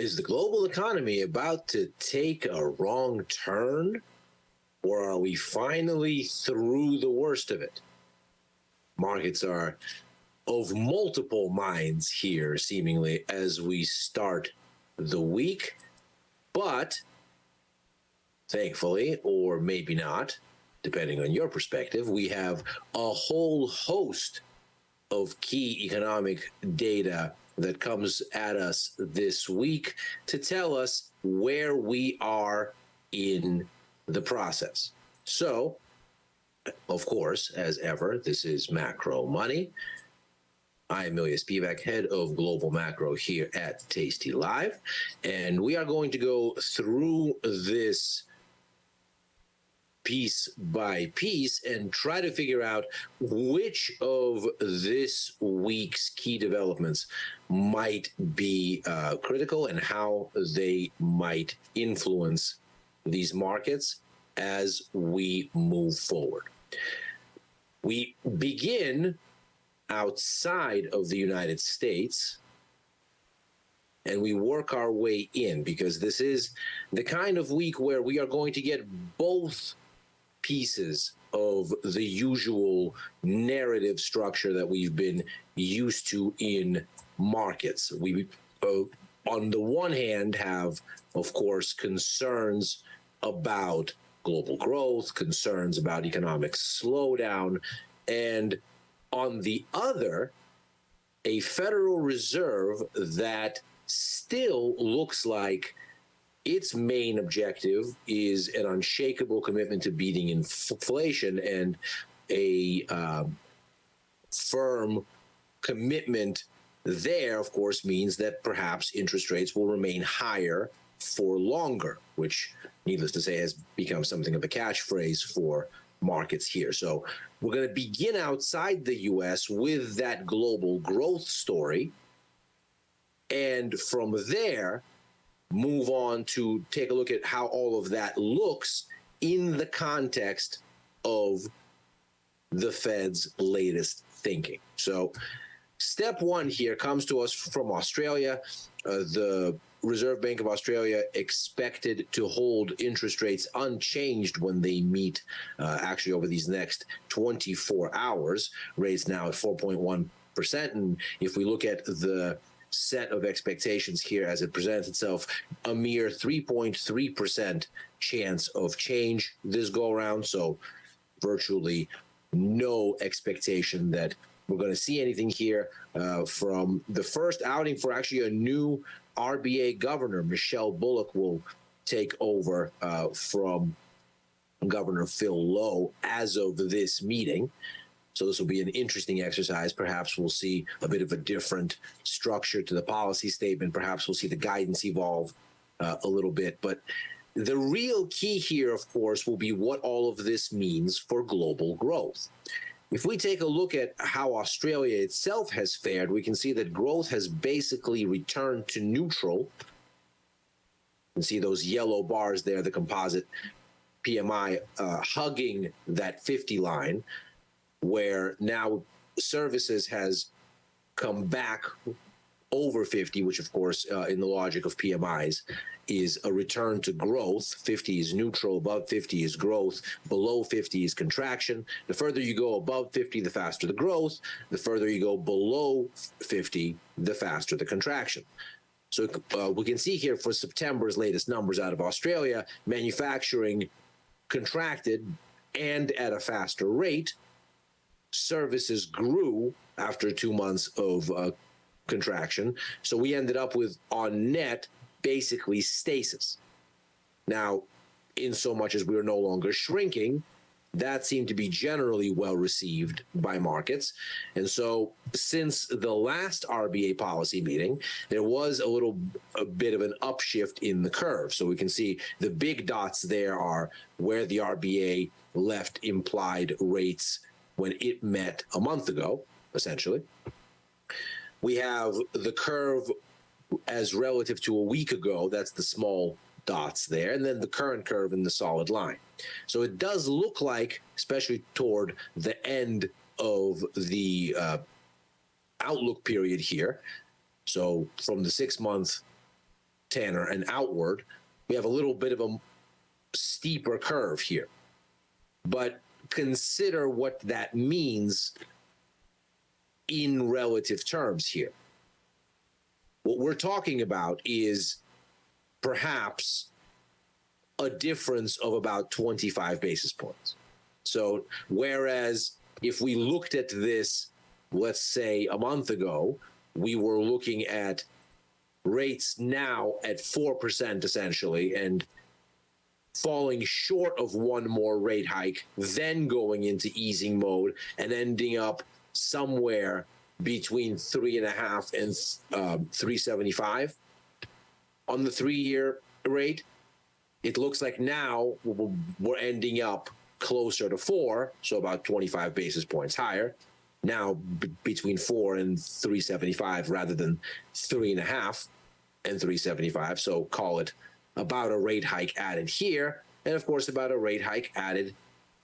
Is the global economy about to take a wrong turn, or are we finally through the worst of it? Markets are of multiple minds here, seemingly, as we start the week. But thankfully, or maybe not, depending on your perspective, we have a whole host of key economic data that comes at us this week to tell us where we are in the process. So, of course, as ever, this is Macro Money. I am Ilya Spivak, head of Global Macro here at tastylive, and we are going to go through this piece by piece and try to figure out which of this week's key developments might be critical and how they might influence these markets as we move forward. We begin outside of the United States and we work our way in, because this is the kind of week where we are going to get both pieces of the usual narrative structure that we've been used to in markets. We, on the one hand, have, of course, concerns about global growth, concerns about economic slowdown, and on the other, a Federal Reserve that still looks like its main objective is an unshakable commitment to beating inflation, and a firm commitment there, of course, means that perhaps interest rates will remain higher for longer, which, needless to say, has become something of a catchphrase for markets here. So we're going to begin outside the U.S. with that global growth story, and from there, move on to take a look at how all of that looks in the context of the Fed's latest thinking. So step one here comes to us from Australia. The Reserve Bank of Australia expected to hold interest rates unchanged when they meet actually over these next 24 hours. Rates now at 4.1%. And if we look at the set of expectations here as it presents itself, a mere 3.3% chance of change this go around. So virtually no expectation that we're going to see anything here from the first outing for actually a new RBA governor. Michelle Bullock will take over from Governor Phil Lowe as of this meeting. So this will be an interesting exercise. Perhaps we'll see a bit of a different structure to the policy statement. Perhaps we'll see the guidance evolve a little bit. But the real key here, of course, will be what all of this means for global growth. If we take a look at how Australia itself has fared, we can see that growth has basically returned to neutral. You can see those yellow bars there, the composite PMI hugging that 50 line, where now services has come back over 50, which of course, in the logic of PMIs, is a return to growth. 50 is neutral, above 50 is growth, below 50 is contraction. The further you go above 50, the faster the growth. The further you go below 50, the faster the contraction. So we can see here for September's latest numbers out of Australia, manufacturing contracted and at a faster rate. Services grew after 2 months of contraction. So we ended up with, on net, basically stasis. Now, in so much as we are no longer shrinking, that seemed to be generally well received by markets. And so since the last RBA policy meeting, there was a bit of an upshift in the curve. So we can see the big dots there are where the RBA left implied rates when it met a month ago, essentially. We have the curve as relative to a week ago. That's the small dots there, and then the current curve in the solid line. So it does look like, especially toward the end of the outlook period here, so from the 6 month Tanner, and outward, we have a little bit of a steeper curve here. But consider what that means in relative terms here. What we're talking about is perhaps a difference of about 25 basis points. So whereas if we looked at this, let's say a month ago, we were looking at rates now at 4% essentially, and falling short of one more rate hike, then going into easing mode and ending up somewhere between 3.5 and 3.75 on the 3-year rate. It looks like now we're ending up closer to 4, so about 25 basis points higher. Now between 4 and 3.75 rather than 3.5 and 3.75. So call it about a rate hike added here, and of course about a rate hike added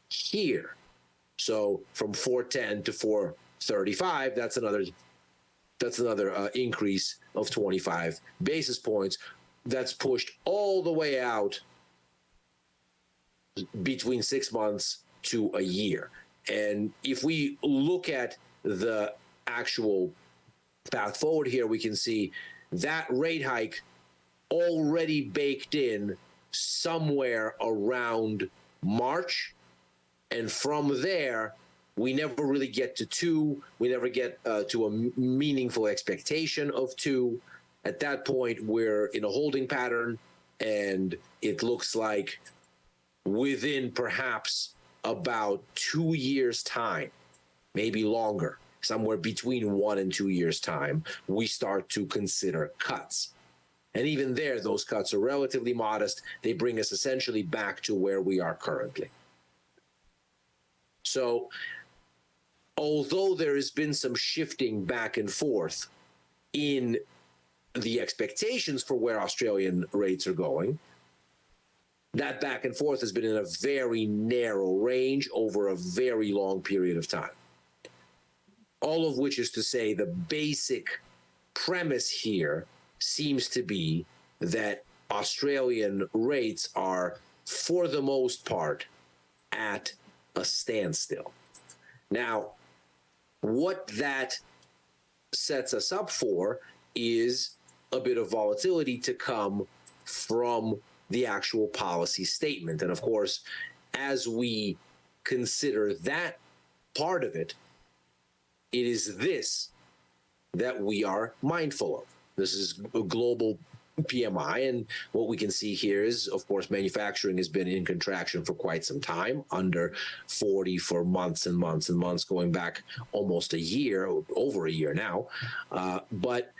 here. So from 4.10 to 4.35, that's another increase of 25 basis points. That's pushed all the way out between 6 months to a year. And if we look at the actual path forward here, we can see that rate hike already baked in somewhere around March. And from there, we never really get to 2. We never get to a meaningful expectation of 2. At that point, we're in a holding pattern, and it looks like within perhaps about 2 years' time, maybe longer, somewhere between 1 and 2 years' time, we start to consider cuts. And even there, those cuts are relatively modest. They bring us essentially back to where we are currently. So although there has been some shifting back and forth in the expectations for where Australian rates are going, that back and forth has been in a very narrow range over a very long period of time. All of which is to say the basic premise here seems to be that Australian rates are, for the most part, at a standstill. Now, what that sets us up for is a bit of volatility to come from the actual policy statement. And of course, as we consider that part of it, it is this that we are mindful of. This is a global PMI, and what we can see here is, of course, manufacturing has been in contraction for quite some time, under 40 for months and months and months, going back almost a year, over a year now. But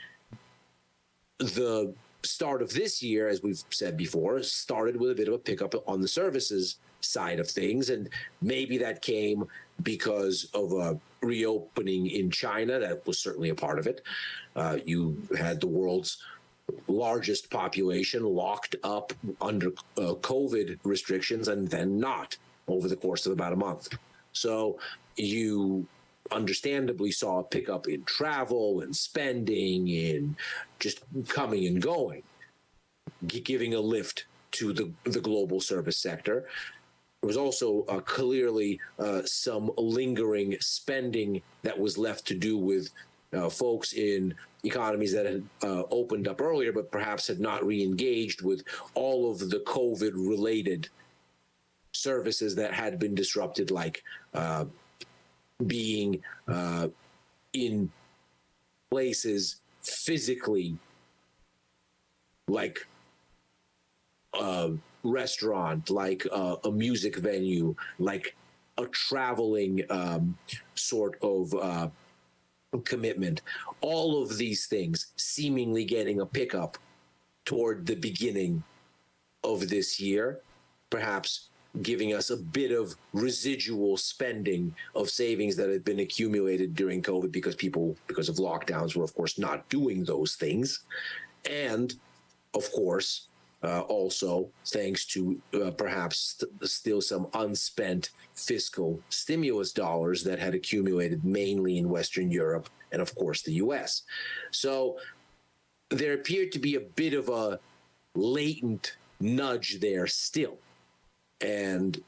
the start of this year, as we've said before, started with a bit of a pickup on the services side of things, and maybe that came because of a reopening in China. That was certainly a part of it. You had the world's largest population locked up under COVID restrictions and then not over the course of about a month. So you understandably saw a pickup in travel and spending, in just coming and going, giving a lift to the global service sector. There was also clearly some lingering spending that was left to do with folks in economies that had opened up earlier, but perhaps had not re-engaged with all of the COVID-related services that had been disrupted, like being in places physically, like a restaurant, like a music venue, like a traveling sort of commitment. All of these things seemingly getting a pickup toward the beginning of this year, perhaps giving us a bit of residual spending of savings that had been accumulated during COVID because people, because of lockdowns, were of course not doing those things. And of course, also thanks to perhaps still some unspent fiscal stimulus dollars that had accumulated mainly in Western Europe and of course the US. So there appeared to be a bit of a latent nudge there still. And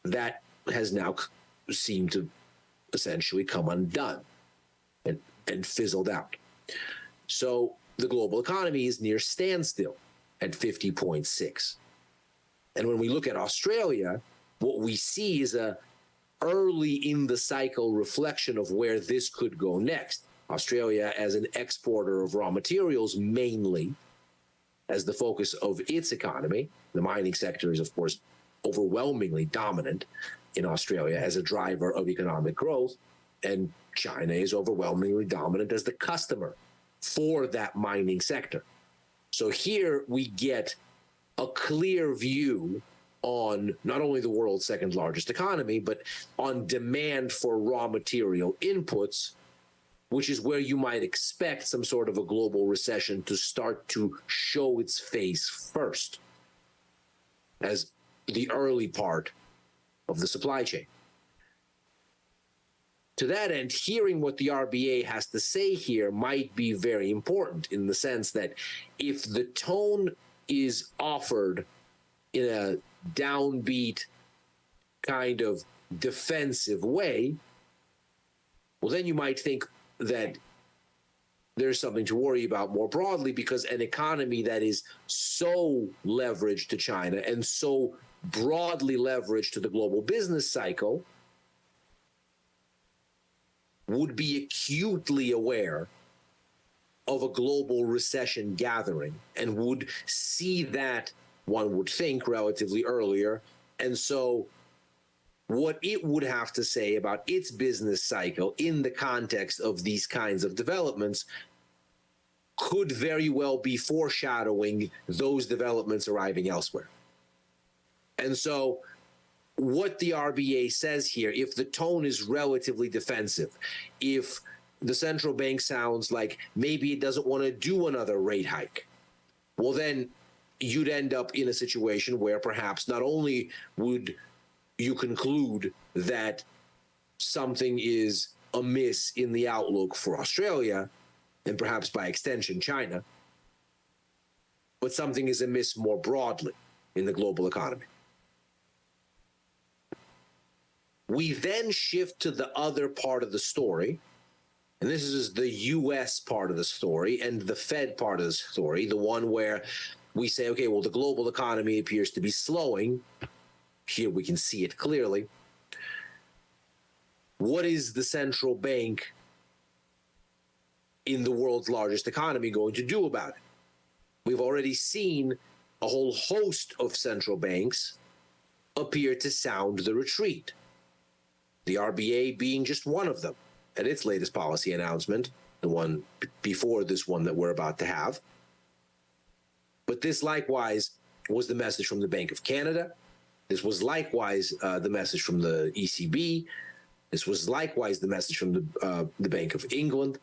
that has now seemed to essentially come undone and fizzled out. So the global economy is near standstill at 50.6. And when we look at Australia, what we see is a early in the cycle reflection of where this could go next. Australia, as an exporter of raw materials, mainly as the focus of its economy. The mining sector is, of course, overwhelmingly dominant in Australia as a driver of economic growth, and China is overwhelmingly dominant as the customer for that mining sector. So here we get a clear view on not only the world's second largest economy, but on demand for raw material inputs, which is where you might expect some sort of a global recession to start to show its face first, as the early part of the supply chain. To that end, hearing what the RBA has to say here might be very important, in the sense that if the tone is offered in a downbeat kind of defensive way, well, then you might think that there's something to worry about more broadly, because an economy that is so leveraged to China and so broadly leveraged to the global business cycle would be acutely aware of a global recession gathering and would see that, one would think, relatively earlier. And so what it would have to say about its business cycle in the context of these kinds of developments could very well be foreshadowing those developments arriving elsewhere. And so what the RBA says here, if the tone is relatively defensive, if the central bank sounds like maybe it doesn't want to do another rate hike, well, then you'd end up in a situation where perhaps not only would you conclude that something is amiss in the outlook for Australia, and perhaps by extension China, but something is amiss more broadly in the global economy. We then shift to the other part of the story, and this is the US part of the story and the Fed part of the story, the one where we say, okay, well, the global economy appears to be slowing. Here we can see it clearly. What is the central bank in the world's largest economy going to do about it? We've already seen a whole host of central banks appear to sound the retreat, the RBA being just one of them at its latest policy announcement, the one before this one that we're about to have. But this likewise was the message from the Bank of Canada. This was likewise the message from the ECB. This was likewise the message from the Bank of England.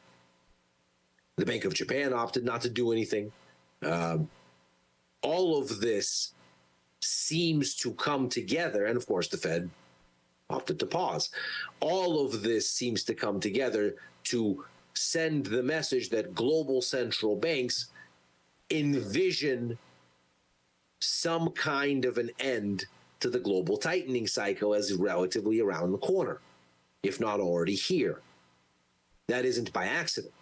The Bank of Japan opted not to do anything. All of this seems to come together, and of course the Fed opted to pause. All of this seems to come together to send the message that global central banks envision some kind of an end to the global tightening cycle as relatively around the corner, if not already here. That isn't by accident.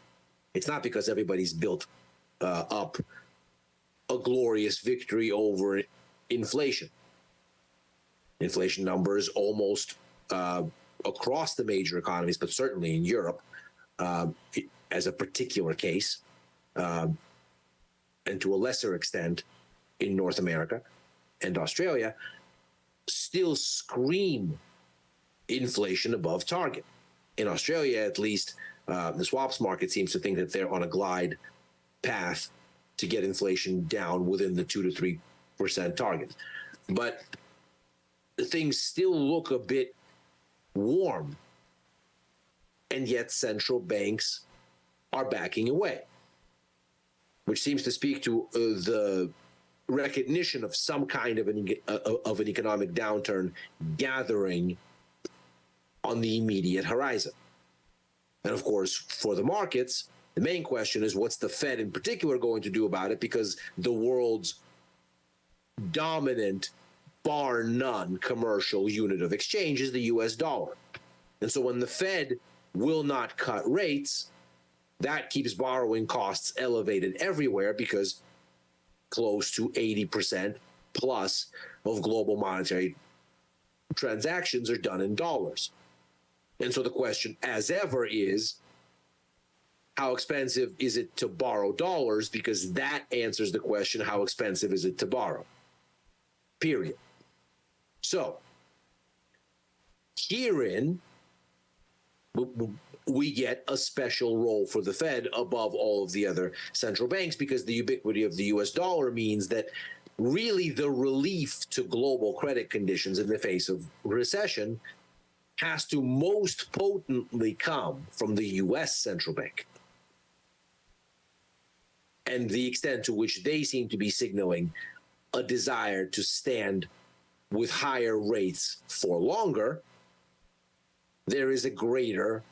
It's not because everybody's built up a glorious victory over inflation. Inflation numbers almost across the major economies, but certainly in Europe, as a particular case, and to a lesser extent in North America and Australia, still scream inflation above target. In Australia, at least, the swaps market seems to think that they're on a glide path to get inflation down within the 2 to 3% target. But things still look a bit warm, and yet central banks are backing away, which seems to speak to the recognition of some kind of an economic downturn gathering on the immediate horizon. And of course, for the markets, the main question is what's the Fed in particular going to do about it, because the world's dominant, bar none, commercial unit of exchange is the US dollar. And so when the Fed will not cut rates, that keeps borrowing costs elevated everywhere because close to 80% plus of global monetary transactions are done in dollars. And so the question, as ever, is how expensive is it to borrow dollars? Because that answers the question, how expensive is it to borrow? Period. So herein, we get a special role for the Fed above all of the other central banks, because the ubiquity of the US dollar means that really the relief to global credit conditions in the face of recession has to most potently come from the US central bank. And the extent to which they seem to be signaling a desire to stand with higher rates for longer, there is a greater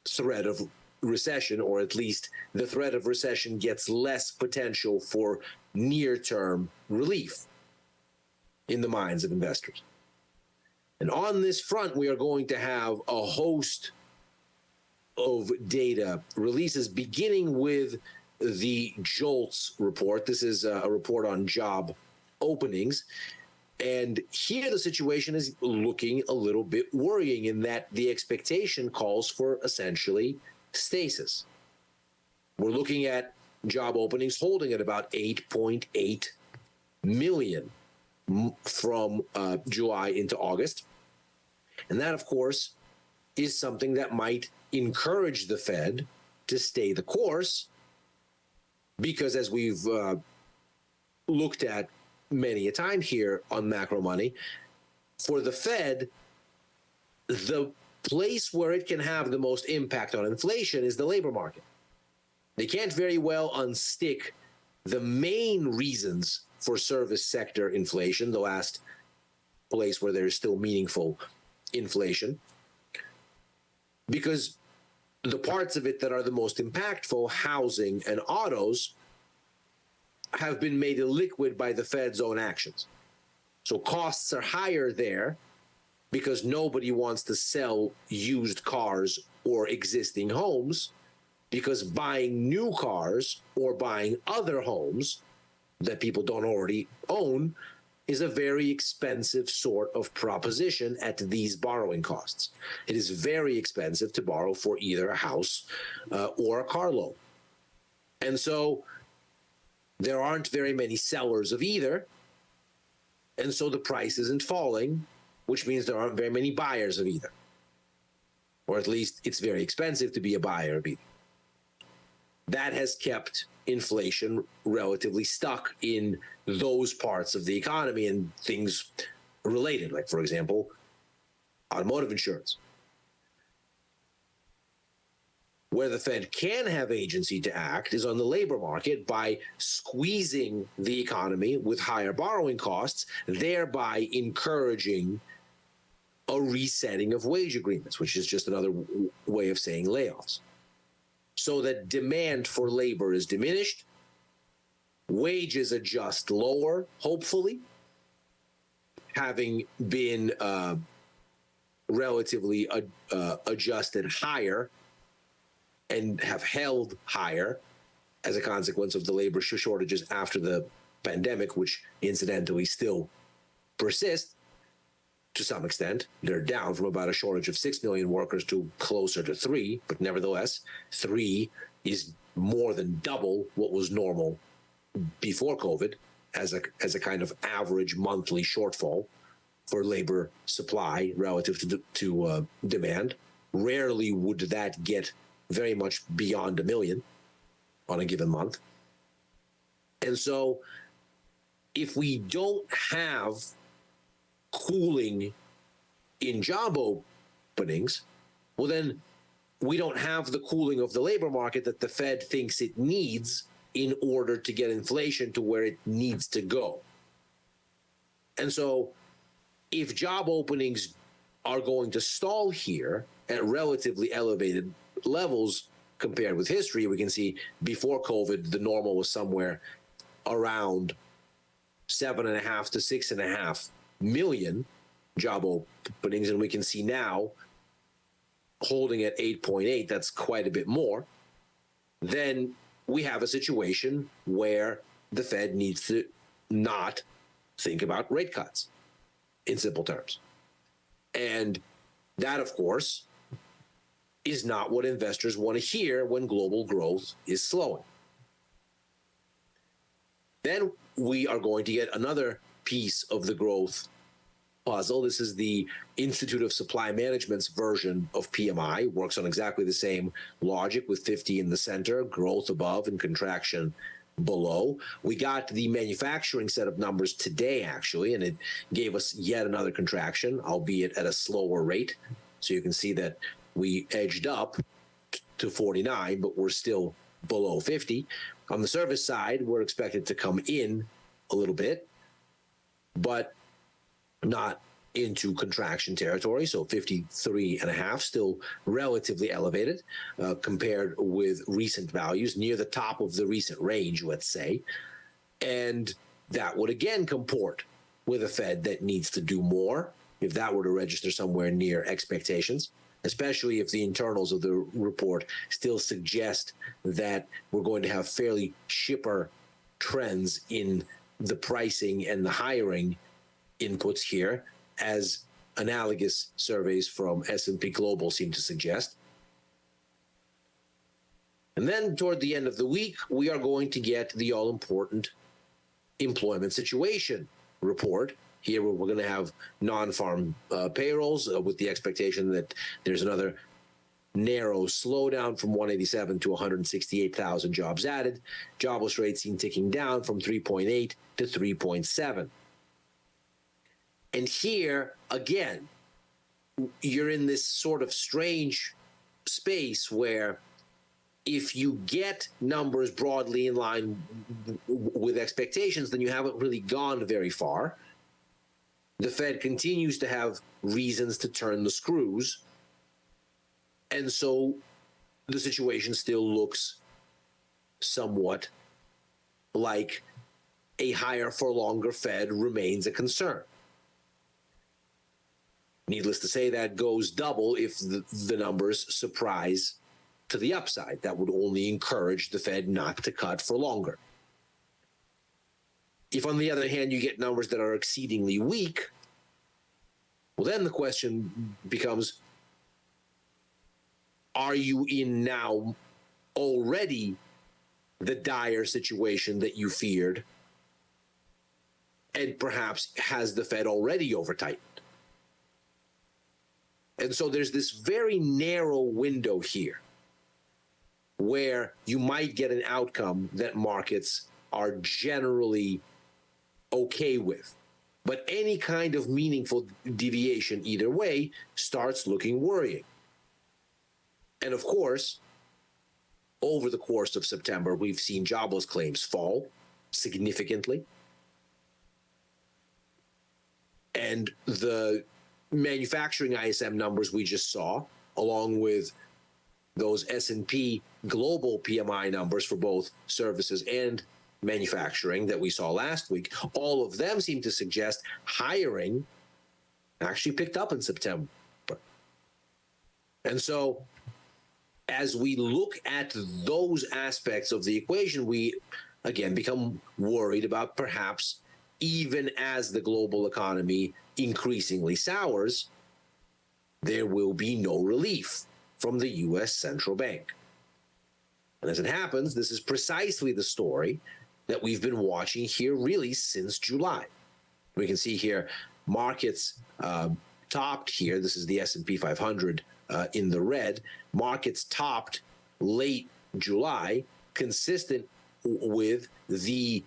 threat of recession, or at least the threat of recession gets less potential for near-term relief in the minds of investors. And on this front, we are going to have a host of data releases, beginning with the JOLTS report. This is a report on job openings. And here the situation is looking a little bit worrying in that the expectation calls for essentially stasis. We're looking at job openings holding at about 8.8 million from July into August. And that, of course, is something that might encourage the Fed to stay the course, because as we've looked at many a time here on Macro Money, for the Fed, the place where it can have the most impact on inflation is the labor market. They can't very well unstick the main reasons for service sector inflation, the last place where there is still meaningful inflation, because the parts of it that are the most impactful, housing and autos, have been made illiquid by the Fed's own actions. So costs are higher there because nobody wants to sell used cars or existing homes, because buying new cars or buying other homes that people don't already own is a very expensive sort of proposition at these borrowing costs. It is very expensive to borrow for either a house or a car loan. And so there aren't very many sellers of either, and so the price isn't falling, which means there aren't very many buyers of either. Or at least it's very expensive to be a buyer of either. That has kept inflation relatively stuck in those parts of the economy and things related, like, for example, automotive insurance. Where the Fed can have agency to act is on the labor market by squeezing the economy with higher borrowing costs, thereby encouraging a resetting of wage agreements, which is just another way of saying layoffs. So that demand for labor is diminished, wages adjust lower, hopefully, having been relatively adjusted higher and have held higher as a consequence of the labor shortages after the pandemic, which incidentally still persist to some extent. They're down from about a shortage of 6 million workers to closer to 3, but nevertheless, 3 is more than double what was normal before COVID as a kind of average monthly shortfall for labor supply relative to demand. Rarely would that get very much beyond 1 million on a given month. And so if we don't have cooling in job openings, well, then we don't have the cooling of the labor market that the Fed thinks it needs in order to get inflation to where it needs to go. And so if job openings are going to stall here at relatively elevated levels compared with history, we can see before COVID, the normal was somewhere around 7.5 to 6.5 million job openings, and we can see now holding at 8.8, that's quite a bit more, then we have a situation where the Fed needs to not think about rate cuts, in simple terms. And that, of course, is not what investors want to hear when global growth is slowing. Then we are going to get another piece of the growth puzzle. This is the Institute of Supply Management's version of PMI. Works on exactly the same logic with 50 in the center, growth above and contraction below. We got the manufacturing set of numbers today, actually, and it gave us yet another contraction, albeit at a slower rate. So you can see that we edged up to 49, but we're still below 50. On the service side, we're expected to come in a little bit, but not into contraction territory. So 53.5, still relatively elevated compared with recent values, near the top of the recent range, let's say. And that would again comport with a Fed that needs to do more if that were to register somewhere near expectations, especially if the internals of the report still suggest that we're going to have fairly shipper trends in the pricing and the hiring inputs here, as analogous surveys from S&P Global seem to suggest. And then toward the end of the week, we are going to get the all-important employment situation report. Here we're going to have non-farm payrolls with the expectation that there's another narrow slowdown from 187 to 168,000 jobs added. Jobless rate seen ticking down from 3.8 to 3.7. And here, again, you're in this sort of strange space where if you get numbers broadly in line with expectations, then you haven't really gone very far. The Fed continues to have reasons to turn the screws. And so the situation still looks somewhat like a higher for longer Fed remains a concern. Needless to say, that goes double if the numbers surprise to the upside. That would only encourage the Fed not to cut for longer. If, on the other hand, you get numbers that are exceedingly weak, well, then the question becomes, are you in now already the dire situation that you feared? And perhaps has the Fed already over-tightened? And so there's this very narrow window here where you might get an outcome that markets are generally okay with. But any kind of meaningful deviation either way starts looking worrying. And of course, over the course of September, we've seen jobless claims fall significantly. And the manufacturing ISM numbers we just saw, along with those S&P global PMI numbers for both services and manufacturing that we saw last week, all of them seem to suggest hiring actually picked up in September. And so as we look at those aspects of the equation, we again become worried about perhaps, even as the global economy increasingly sours, there will be no relief from the U.S. central bank. And as it happens, this is precisely the story that we've been watching here really since July. We can see here markets topped here. This is the S&P 500 in the red. Markets topped late July, consistent with the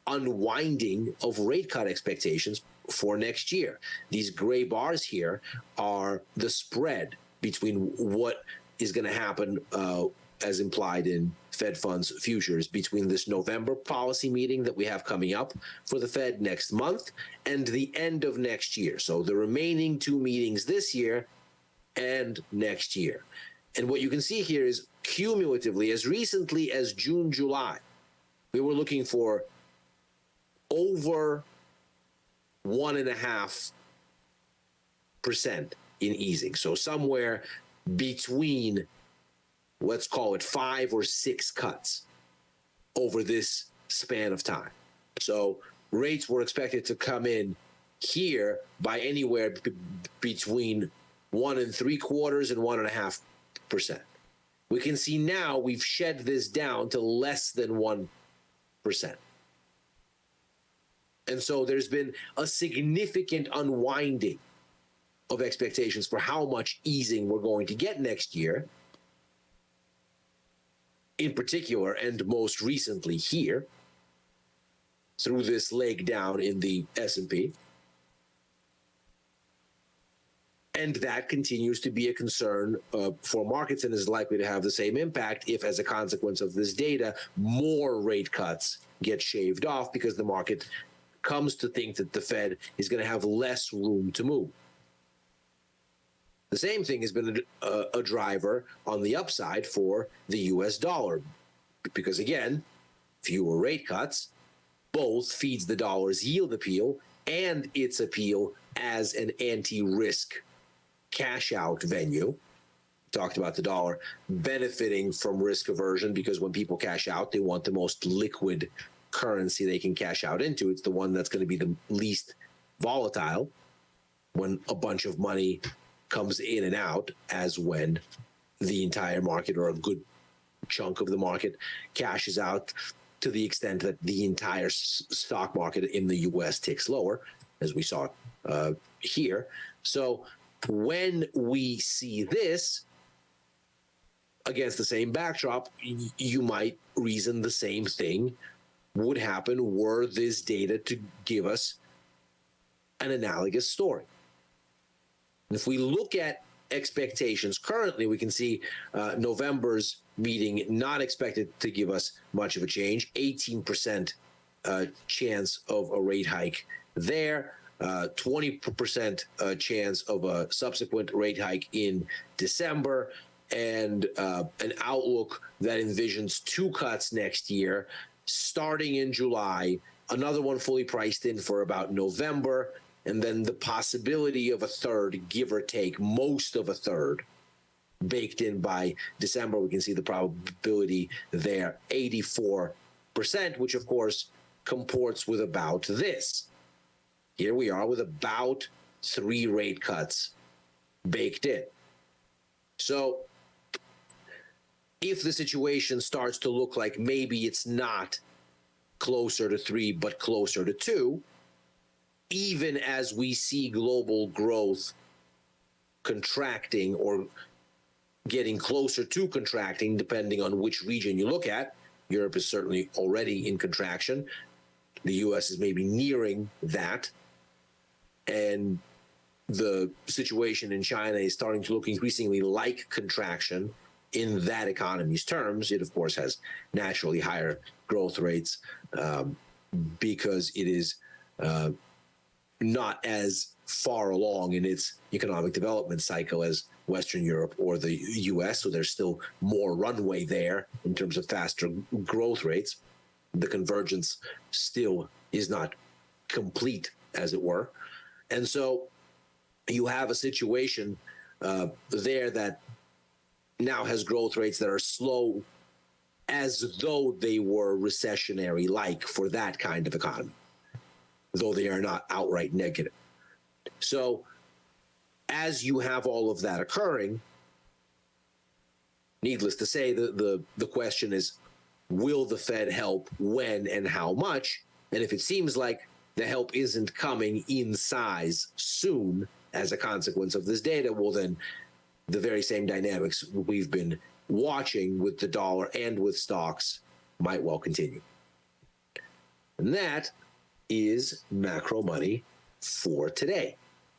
unwinding of rate cut expectations for next year. These gray bars here are the spread between what is going to happen as implied in Fed funds futures between this November policy meeting that we have coming up for the Fed next month and the end of next year. So the remaining two meetings this year and next year. And what you can see here is cumulatively, as recently as June, July, we were looking for over 1.5% in easing. So somewhere between, let's call it 5 or 6 cuts over this span of time. So rates were expected to come in here by anywhere between 1.75% and 1.5%. We can see now we've shed this down to less than 1%. And so there's been a significant unwinding of expectations for how much easing we're going to get next year, in particular, and most recently here, through this leg down in the S&P. And that continues to be a concern for markets and is likely to have the same impact if, as a consequence of this data, more rate cuts get shaved off because the market comes to think that the Fed is going to have less room to move. The same thing has been a driver on the upside for the U.S. dollar because, again, fewer rate cuts both feeds the dollar's yield appeal and its appeal as an anti-risk cash-out venue. Talked about the dollar benefiting from risk aversion because when people cash out, they want the most liquid currency they can cash out into. It's the one that's going to be the least volatile when a bunch of money comes in and out, as when the entire market or a good chunk of the market cashes out to the extent that the entire stock market in the U.S. ticks lower, as we saw here. So when we see this against the same backdrop, you might reason the same thing would happen were this data to give us an analogous story. And if we look at expectations currently, we can see November's meeting not expected to give us much of a change, 18% chance of a rate hike there, 20% chance of a subsequent rate hike in December, and an outlook that envisions 2 cuts next year, starting in July, another one fully priced in for about November, and then the possibility of a third, give or take, most of a third, baked in by December. We can see the probability there, 84%, which of course comports with about this. Here we are with about 3 rate cuts baked in. So if the situation starts to look like maybe it's not closer to 3, but closer to 2, even as we see global growth contracting or getting closer to contracting, depending on which region you look at. Europe is certainly already in contraction. The U.S. is maybe nearing that. And the situation in China is starting to look increasingly like contraction in that economy's terms. It, of course, has naturally higher growth rates because it is not as far along in its economic development cycle as Western Europe or the U.S., so there's still more runway there in terms of faster growth rates. The convergence still is not complete, as it were. And so you have a situation there that now has growth rates that are slow as though they were recessionary-like for that kind of economy, though they are not outright negative. So as you have all of that occurring, needless to say, the question is, will the Fed help, when and how much? And if it seems like the help isn't coming in size soon as a consequence of this data, well, then the very same dynamics we've been watching with the dollar and with stocks might well continue. And that is Macro Money for today.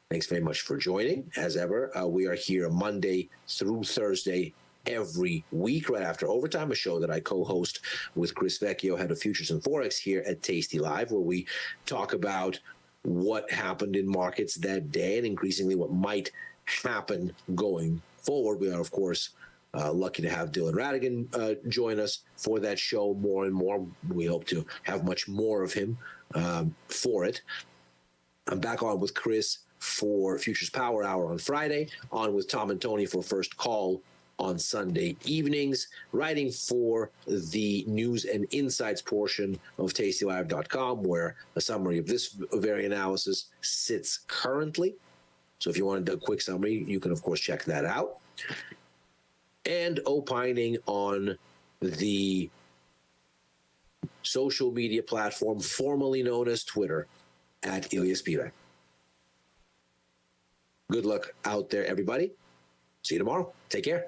Thanks very much for joining. As ever, we are here Monday through Thursday every week, right after Overtime, a show that I co-host with Chris Vecchio, head of Futures and Forex here at tastylive, where we talk about what happened in markets that day and increasingly what might happen going forward. We are, of course, lucky to have Dylan Radigan join us for that show more and more. We hope to have much more of him for it. I'm back on with Chris for Futures Power Hour on Friday, on with Tom and Tony for First Call on Sunday evenings, writing for the news and insights portion of tastylive.com, where a summary of this very analysis sits currently. So if you wanted a quick summary, you can, of course, check that out. And opining on the social media platform formerly known as Twitter at Ilya Spivak. Good luck out there, everybody. See you tomorrow. Take care.